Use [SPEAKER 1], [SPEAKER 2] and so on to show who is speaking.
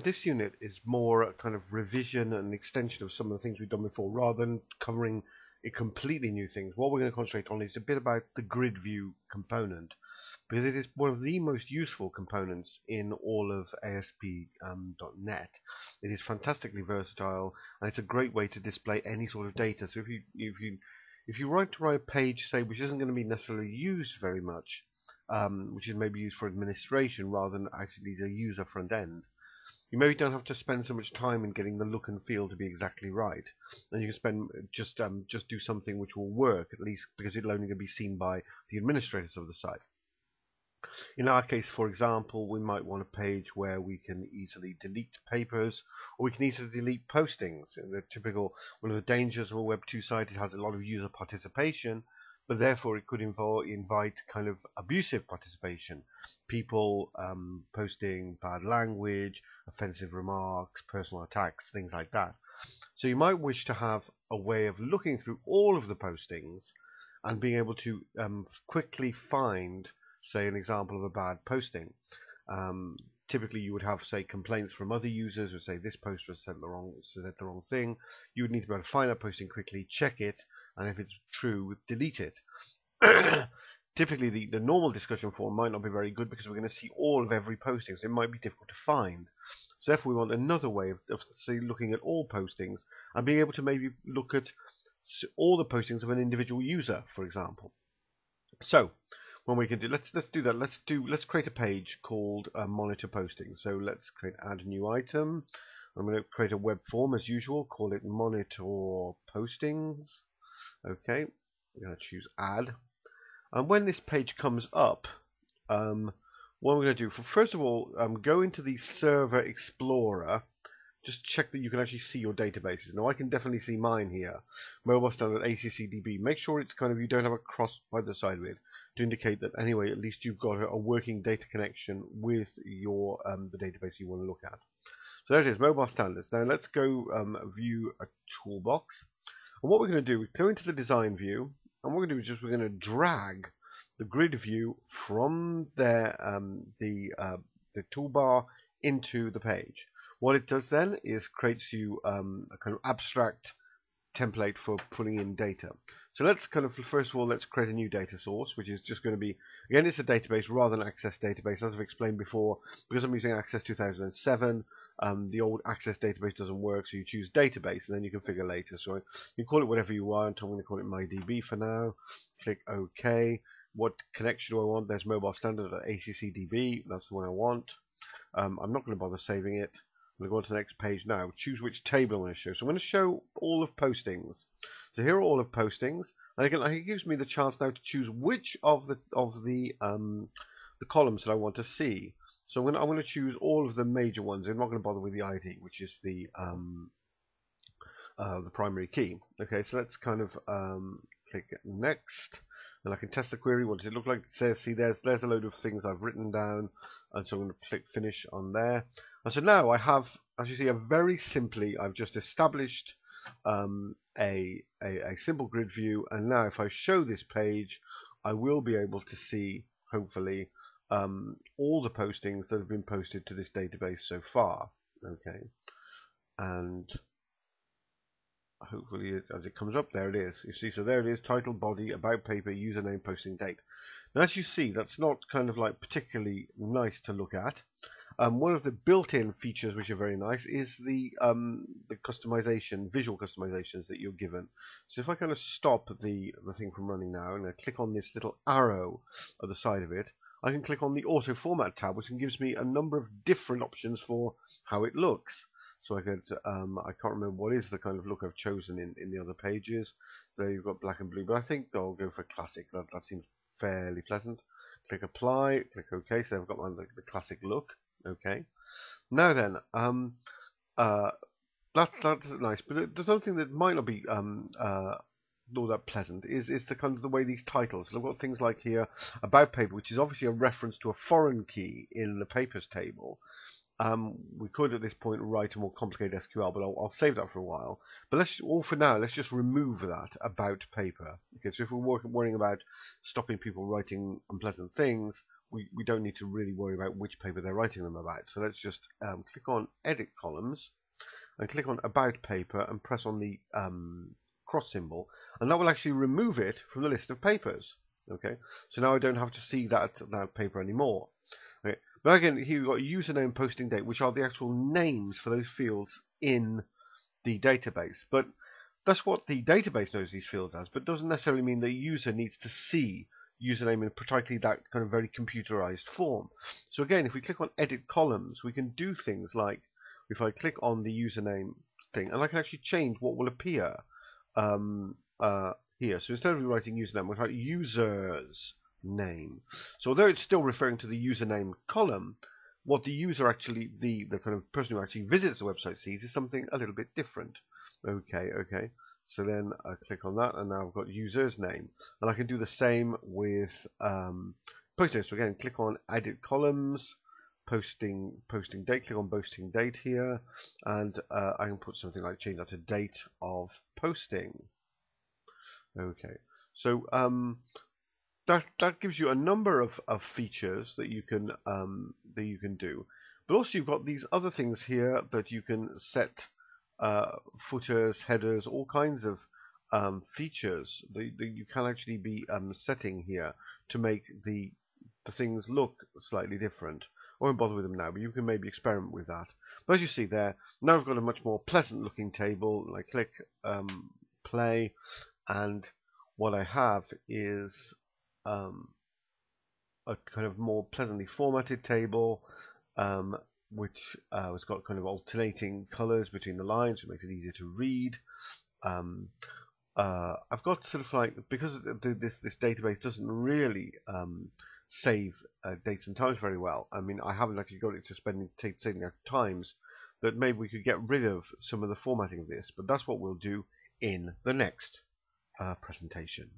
[SPEAKER 1] This unit is more a kind of revision and extension of some of the things we've done before, rather than covering a completely new things. What we're going to concentrate on is a bit about the Gridview component, because it is one of the most useful components in all of ASP.NET. It is fantastically versatile, and it's a great way to display any sort of data. So if you write a page, say, which isn't going to be necessarily used very much, which is maybe used for administration rather than actually the user front end, you maybe don't have to spend so much time in getting the look and feel to be exactly right, and you can spend just do something which will work, at least because it'll only be seen by the administrators of the site. In our case, for example, we might want a page where we can easily delete papers, or we can easily delete postings. The typical one of the dangers of a Web 2 site, it has a lot of user participation, but therefore it could invite kind of abusive participation. People posting bad language, offensive remarks, personal attacks, things like that. So you might wish to have a way of looking through all of the postings and being able to quickly find, say, an example of a bad posting. Typically, you would have, say, complaints from other users who say this poster said the wrong thing. You would need to be able to find that posting quickly, check it, and if it's true, delete it. Typically, the normal discussion forum might not be very good because we're going to see all of every posting, so it might be difficult to find. So therefore, we want another way of say, looking at all postings and being able to maybe look at all the postings of an individual user, for example. So when we can do, let's do that. Let's create a page called monitor posting. So let's add a new item. I'm going to create a web form as usual. Call it monitor postings. Okay, we're going to choose add. And when this page comes up, what we're going to do, first of all, go into the Server Explorer. Just check that you can actually see your databases. Now I can definitely see mine here. Mobile Standard ACCDB. Make sure it's kind of, you don't have a cross by the side of it to indicate that anyway at least you've got a working data connection with your the database you want to look at. So there it is, Mobile Standards. Now let's go view a toolbox. And what we're going to do, we go into the design view, and what we're going to do is we're going to drag the grid view from there, the toolbar into the page. What it does then is creates you a kind of abstract template for pulling in data. So let's kind of, first of all, let's create a new data source, which is just going to be, again, it's a database rather than Access database, as I've explained before. Because I'm using Access 2007, the old Access database doesn't work, so you choose database, and then you configure later. So you call it whatever you want. I'm going to call it MyDB for now. Click OK. What connection do I want? There's Mobile Standard at ACCDB. That's the one I want. I'm not going to bother saving it. I'm going to go on to the next page now. Choose which table I want to show. So I'm going to show all of postings. So here are all of postings, and again, it gives me the chance now to choose which of the columns that I want to see. So I'm going to choose all of the major ones. I'm not going to bother with the ID, which is the primary key. Okay, so let's kind of click next. And I can test the query. What does it look like? It says, see, there's a load of things I've written down, and so I'm going to click finish on there. And so now I have, as you see, very simply, I've just established a simple grid view, and now if I show this page, I will be able to see, hopefully, all the postings that have been posted to this database so far. Okay, and hopefully as it comes up, there it is. You see, so there it is, title, body, about paper, username, posting date. Now as you see, that's not kind of like particularly nice to look at. One of the built-in features which are very nice is the customization, visual customizations that you're given. So if I kind of stop the thing from running now, and I click on this little arrow at the side of it, I can click on the auto format tab, which gives me a number of different options for how it looks. So I could, I can't remember what is the kind of look I've chosen in the other pages. There you've got black and blue, but I think I'll go for classic. That seems fairly pleasant. Click apply, click OK. So I've got the classic look. Okay. Now then, that's nice. But there's something that might not be all that pleasant is the kind of the way these titles. So I've got things like here about paper, which is obviously a reference to a foreign key in the papers table. We could at this point write a more complicated SQL, but I'll save that for a while. But for now, let's just remove that about paper. Okay, so if we're worrying about stopping people writing unpleasant things, we don't need to really worry about which paper they're writing them about. So let's just click on Edit Columns and click on About Paper and press on the cross symbol, and that will actually remove it from the list of papers. Okay, so now I don't have to see that paper anymore. Okay. Now again, here we've got username, posting date, which are the actual names for those fields in the database. But that's what the database knows these fields as, but doesn't necessarily mean the user needs to see username in particularly that kind of very computerized form. So again, if we click on Edit Columns, we can do things like, if I click on the username thing, and I can actually change what will appear here. So instead of writing username, we'll write user's name. So although it's still referring to the username column, what the user actually, the kind of person who actually visits the website sees is something a little bit different. Okay. So then I click on that, and now I've got user's name, and I can do the same with posting. So again, click on Edit Columns, posting date. Click on posting date here, and I can put something like change that to date of posting. Okay, so that gives you a number of features that you can do, but also you've got these other things here that you can set footers, headers, all kinds of features that you can actually be setting here to make the things look slightly different. I won't bother with them now, but you can maybe experiment with that. But as you see there, now I've got a much more pleasant looking table, and I click play, and what I have is a kind of more pleasantly formatted table, which has got kind of alternating colors between the lines, which makes it easier to read. I've got sort of like, because this database doesn't really save dates and times very well. I mean, I haven't actually got it to saving out times, that maybe we could get rid of some of the formatting of this, but that's what we'll do in the next presentation.